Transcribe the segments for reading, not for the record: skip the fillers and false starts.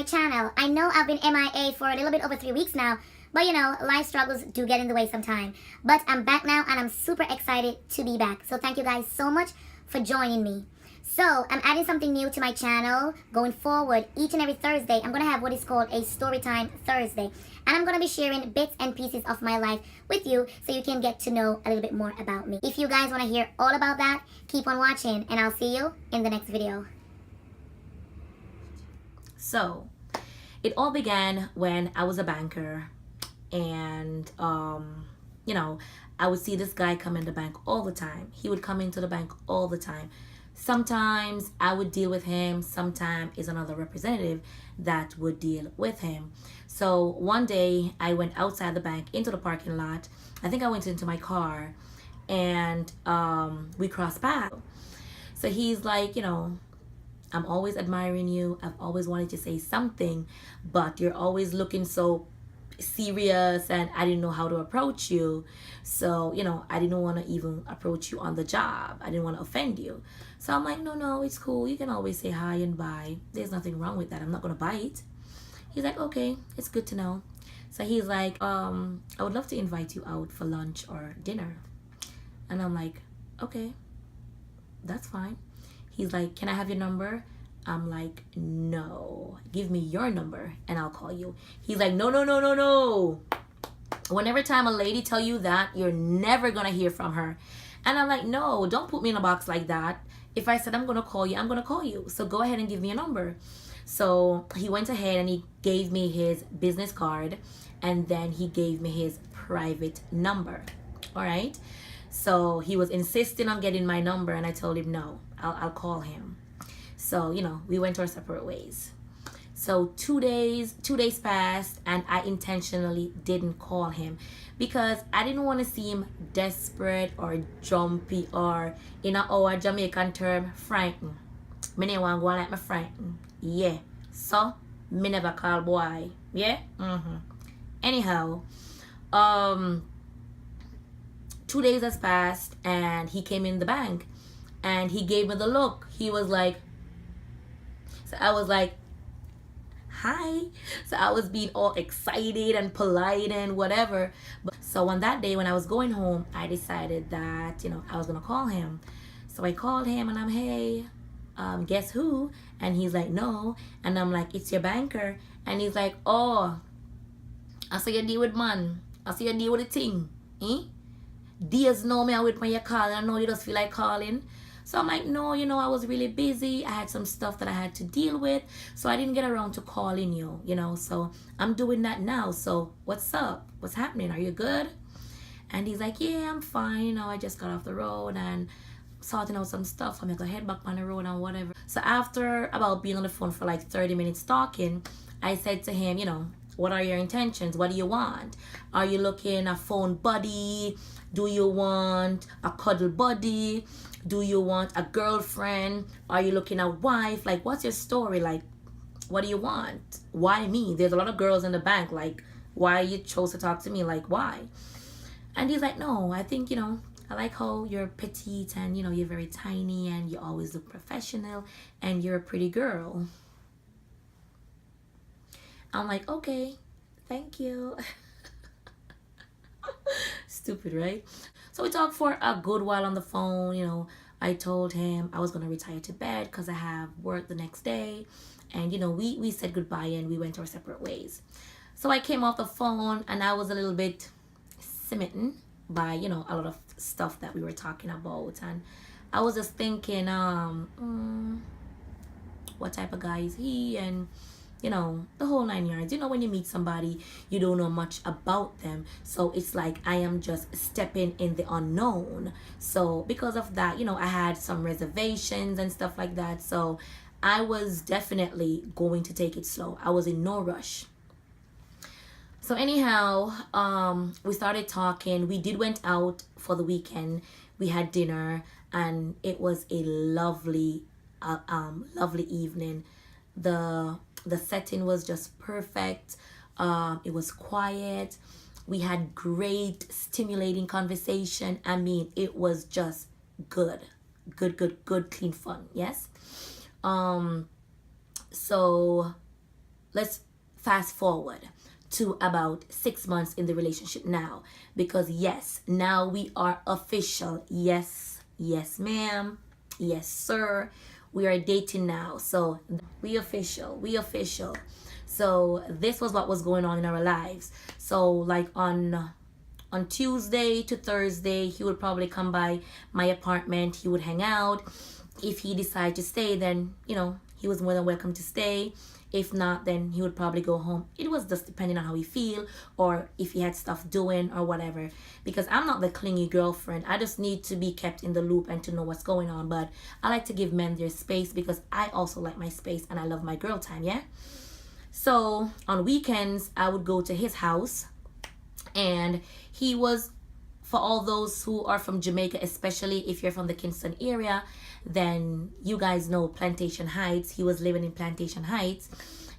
channel. I know I've been MIA for a little bit over 3 weeks now, but you know, life struggles do get in the way sometime. But I'm back now and I'm super excited to be back. So thank you guys so much for joining me. So I'm adding something new to my channel going forward. Each and every Thursday, I'm going to have what is called a Storytime Thursday. And I'm going to be sharing bits and pieces of my life with you so you can get to know a little bit more about me. If you guys want to hear all about that, keep on watching and I'll see you in the next video. So, it all began when I was a banker and, you know, I would see this guy come in the bank all the time. He would come into the bank all the time. Sometimes I would deal with him. Sometimes it's another representative that would deal with him. So one day I went outside the bank into the parking lot. I think I went into my car and we crossed paths. So he's like, you know, I'm always admiring you. I've always wanted to say something, but you're always looking so serious and I didn't know how to approach you. So, you know, I didn't want to even approach you on the job. I didn't want to offend you. So I'm like, no, it's cool. You can always say hi and bye. There's nothing wrong with that. I'm not going to bite. He's like, okay, it's good to know. So he's like, I would love to invite you out for lunch or dinner. And I'm like, okay, that's fine. He's like, can I have your number? I'm like, no, give me your number and I'll call you. He's like, no. Whenever time a lady tell you that, you're never going to hear from her. And I'm like, no, don't put me in a box like that. If I said I'm going to call you, I'm going to call you. So go ahead and give me a number. So he went ahead and he gave me his business card and then he gave me his private number. All right. So he was insisting on getting my number and I told him, no, I'll call him. So, you know, we went our separate ways. So 2 days passed and I intentionally didn't call him because I didn't want to seem desperate or jumpy or, in our Jamaican term, frightened. Me never want to go like me frightened. Yeah. So, me never call boy. Yeah? Anyhow, 2 days has passed and he came in the bank and he gave me the look. He was like, so I was like, hi. So I was being all excited and polite and whatever. So on that day when I was going home, I decided that, you know, I was going to call him. So I called him and I'm, hey, guess who? And he's like, no. And I'm like, it's your banker. And he's like, oh, I saw you deal with man. I see you deal with the thing. Days know me, I wait when you call. I know you just feel like calling. So I'm like, no, you know, I was really busy. I had some stuff that I had to deal with. So I didn't get around to calling you, you know. So I'm doing that now. So what's up? What's happening? Are you good? And he's like, yeah, I'm fine. You know, I just got off the road and sorting out some stuff. I'm going to head back on the road and whatever. So after about being on the phone for like 30 minutes talking, I said to him, you know, what are your intentions? What do you want? Are you looking a phone buddy? Do you want a cuddle buddy? Do you want a girlfriend? Are you looking a wife? Like, what's your story? Like, what do you want? Why me? There's a lot of girls in the bank. Like, why you chose to talk to me? Like, why? And he's like, no, I think, you know, I like how you're petite and, you know, you're very tiny and you always look professional and you're a pretty girl. I'm like, okay, thank you. Stupid, right? So we talked for a good while on the phone. You know, I told him I was going to retire to bed because I have work the next day. And, you know, we said goodbye and we went our separate ways. So I came off the phone and I was a little bit smitten by, you know, a lot of stuff that we were talking about. And I was just thinking, what type of guy is he? And, you know, the whole 9 yards. You know, when you meet somebody, you don't know much about them. So it's like I am just stepping in the unknown. So because of that, you know, I had some reservations and stuff like that. So I was definitely going to take it slow. I was in no rush. So anyhow, we started talking. We went out for the weekend. We had dinner and it was a lovely evening. The setting was just perfect. It was quiet. We had great, stimulating conversation. I mean, it was just good, clean fun. Yes. So let's fast forward to about 6 months in the relationship now, because yes, now we are official. Yes, yes ma'am, yes sir, we are dating now. So we official. So this was what was going on in our lives. So like on Tuesday to Thursday, he would probably come by my apartment. He would hang out. If he decided to stay, then he was more than welcome to stay. If not, then he would probably go home. It was just depending on how he feel, or if he had stuff doing or whatever. Because I'm not the clingy girlfriend. I just need to be kept in the loop and to know what's going on. But I like to give men their space, because I also like my space and I love my girl time, yeah? So on weekends, I would go to his house, and he was, for all those who are from Jamaica, especially if you're from the Kingston area, then you guys know Plantation Heights. He was living in Plantation Heights,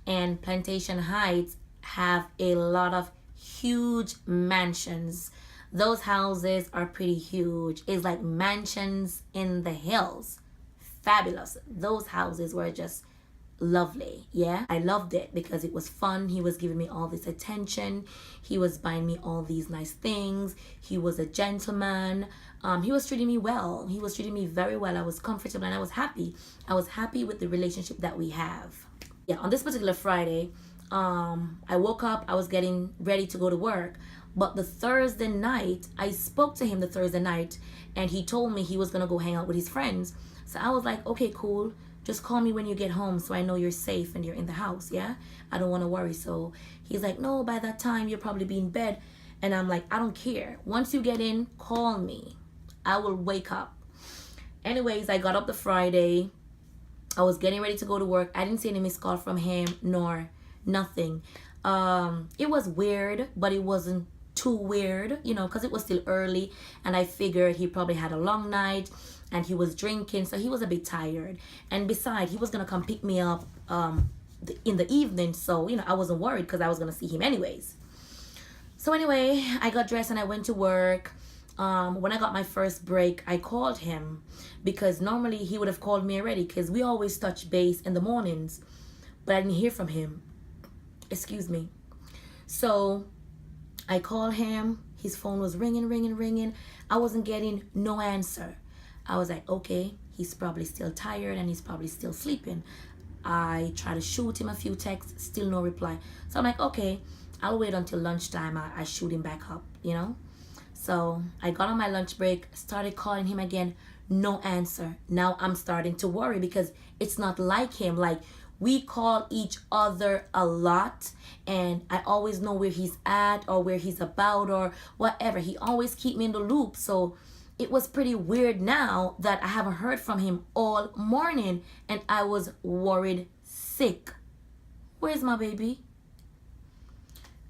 and Plantation Heights have a lot of huge mansions. Those houses are pretty huge. It's like mansions in the hills. Fabulous. Those houses were just lovely. Yeah, I loved it because it was fun. He was giving me all this attention. He was buying me all these nice things. He was a gentleman. He was treating me well. He was treating me very well. I was comfortable and I was happy. I was happy with the relationship that we have. Yeah, on this particular Friday, I woke up, I was getting ready to go to work. But the Thursday night, I spoke to him the Thursday night, and he told me he was going to go hang out with his friends. So I was like, okay, cool. Just call me when you get home so I know you're safe and you're in the house, yeah? I don't want to worry. So he's like, no, by that time, you'll probably be in bed. And I'm like, I don't care. Once you get in, call me. I will wake up. Anyways, I got up the Friday. I was getting ready to go to work. I didn't see any missed call from him, nor nothing. It was weird, but it wasn't too weird, because it was still early. And I figured he probably had a long night. And he was drinking, so he was a bit tired. And besides, he was going to come pick me up in the evening. So, I wasn't worried because I was going to see him anyways. So anyway, I got dressed and I went to work. When I got my first break, I called him, because normally he would have called me already, because we always touch base in the mornings. But I didn't hear from him. Excuse me. So I called him. His phone was ringing. I wasn't getting no answer. I was like, okay, he's probably still tired and he's probably still sleeping. I tried to shoot him a few texts, still no reply. So I'm like, okay, I'll wait until lunchtime. I shoot him back up, So I got on my lunch break, started calling him again, no answer. Now I'm starting to worry, because it's not like him. Like, we call each other a lot, and I always know where he's at or where he's about or whatever. He always keep me in the loop. So it was pretty weird now that I haven't heard from him all morning, and I was worried sick. Where's my baby?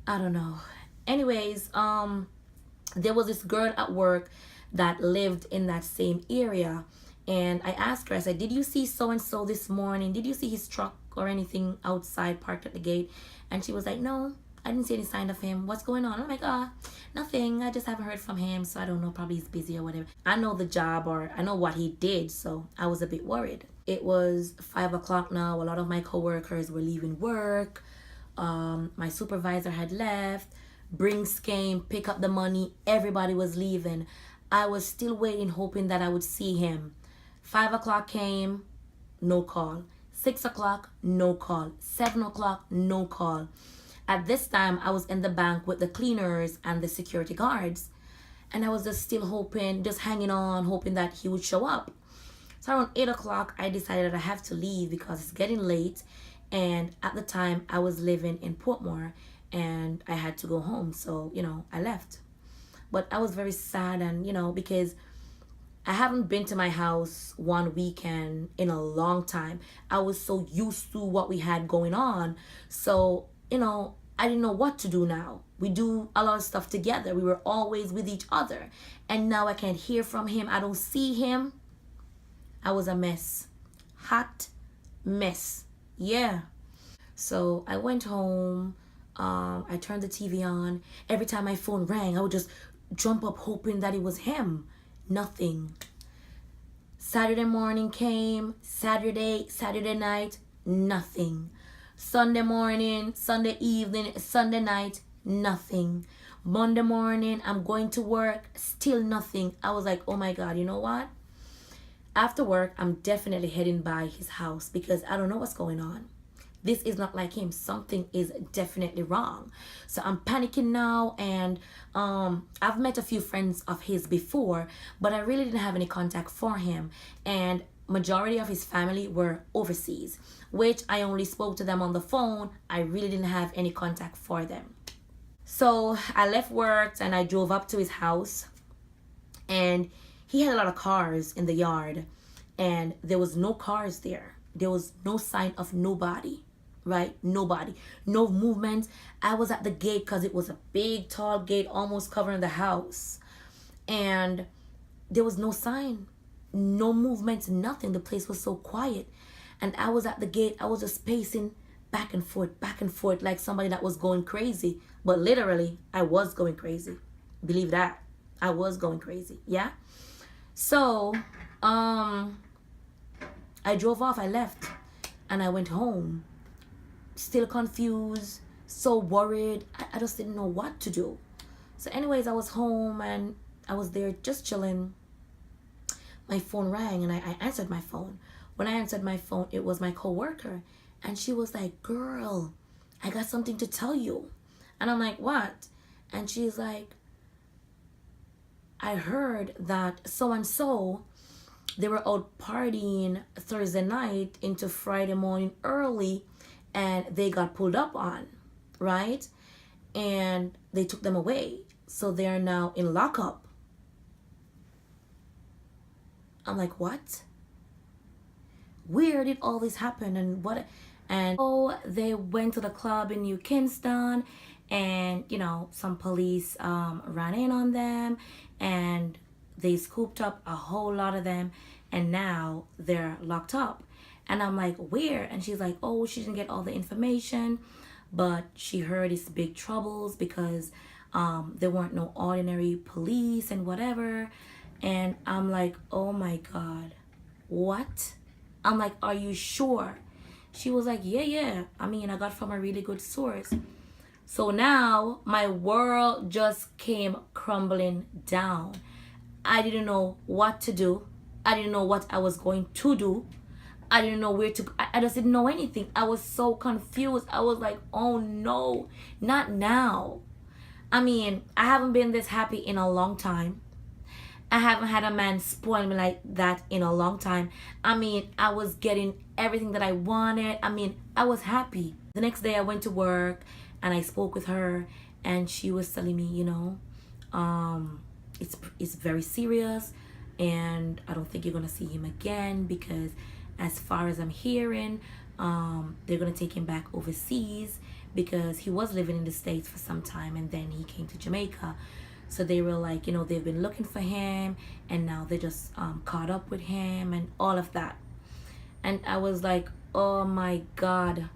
I don't know. Anyways, there was this girl at work that lived in that same area, and I asked her, I said, did you see so-and-so this morning? Did you see his truck or anything outside parked at the gate? And she was like, no, I didn't see any sign of him. What's going on? I'm like, nothing. I just haven't heard from him, so I don't know. Probably he's busy or whatever. I know the job, or I know what he did, so I was a bit worried. It was 5 o'clock now. A lot of my coworkers were leaving work. My supervisor had left. Brinks came, pick up the money. Everybody was leaving. I was still waiting, hoping that I would see him. 5 o'clock came, no call. 6 o'clock, no call. 7 o'clock, no call. At this time, I was in the bank with the cleaners and the security guards. And I was just still hoping, just hanging on, hoping that he would show up. So around 8 o'clock, I decided I have to leave because it's getting late. And at the time, I was living in Portmore and I had to go home. So, I left. But I was very sad, and, because I haven't been to my house one weekend in a long time. I was so used to what we had going on. So, I didn't know what to do now. We do a lot of stuff together. We were always with each other. And now I can't hear from him. I don't see him. I was a mess. Hot mess. Yeah. So I went home. I turned the TV on. Every time my phone rang, I would just jump up hoping that it was him. Nothing. Saturday morning came. Saturday night. Nothing. Sunday morning, Sunday evening, Sunday night, nothing. Monday morning, I'm going to work, still nothing. I was like, oh my God, you know what? After work, I'm definitely heading by his house because I don't know what's going on. This is not like him. Something is definitely wrong. So I'm panicking now, and I've met a few friends of his before, but I really didn't have any contact for him. And majority of his family were overseas, which I only spoke to them on the phone. I really didn't have any contact for them. So I left work and I drove up to his house, and he had a lot of cars in the yard, and there was no cars there. There was no sign of nobody, right? Nobody, no movement. I was at the gate because it was a big, tall gate almost covering the house, and there was no sign, no movement, nothing. The place was so quiet, and I was at the gate. I was just pacing back and forth like somebody that was going crazy. But literally, I was going crazy. Believe that. I was going crazy. Yeah. So, I drove off, I left, and I went home. Still confused, so worried. I just didn't know what to do. So anyways, I was home and I was there just chilling. My phone rang and I answered my phone. When I answered my phone, it was my coworker. And she was like, girl, I got something to tell you. And I'm like, what? And she's like, I heard that so-and-so, they were out partying Thursday night into Friday morning early, and they got pulled up on, right? And they took them away. So they are now in lockup. I'm like, what? Where did all this happen? And what? And so they went to the club in New Kingston, and you know, some police ran in on them, and they scooped up a whole lot of them, and now they're locked up. And I'm like, where? And she's like, oh, she didn't get all the information, but she heard it's big troubles because there weren't no ordinary police and whatever. And I'm like, oh my God, what? I'm like, are you sure? She was like, yeah. I mean, I got from a really good source. So now my world just came crumbling down. I didn't know what to do. I didn't know what I was going to do. I didn't know where to go. I just didn't know anything. I was so confused. I was like, oh no, not now. I mean, I haven't been this happy in a long time. I haven't had a man spoil me like that in a long time. I mean, I was getting everything that I wanted. I mean, I was happy. The next day I went to work and I spoke with her, and she was telling me, you know, it's very serious, and I don't think you're gonna see him again because as far as I'm hearing, they're gonna take him back overseas because he was living in the States for some time and then he came to Jamaica. So they were like, you know, they've been looking for him, and now they just caught up with him and all of that. And I was like, oh my God,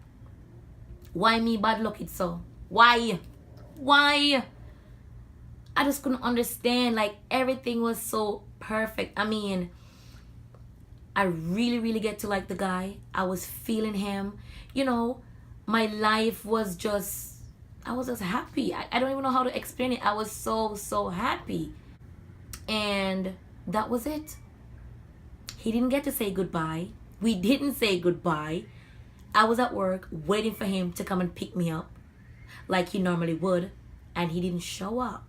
why me bad luck it so? Why? I just couldn't understand. Like, everything was so perfect. I mean, I really get to like the guy. I was feeling him. You know, my life was just, I was just happy. I don't even know how to explain it. I was so happy. And that was it. He didn't get to say goodbye. We didn't say goodbye. I was at work waiting for him to come and pick me up like he normally would, and he didn't show up.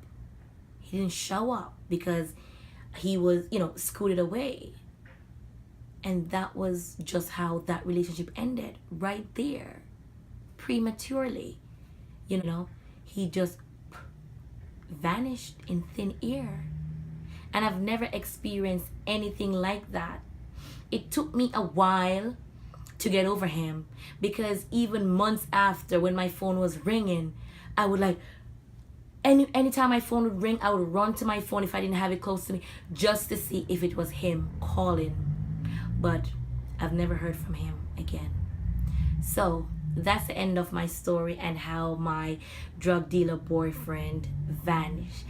He didn't show up because he was, you know, scooted away. And that was just how that relationship ended, right there, prematurely. You know, he just vanished in thin air. And I've never experienced anything like that. It took me a while to get over him, because even months after, when my phone was ringing, I would like, anytime my phone would ring, I would run to my phone if I didn't have it close to me just to see if it was him calling. But I've never heard from him again. So that's the end of my story and how my drug dealer boyfriend vanished.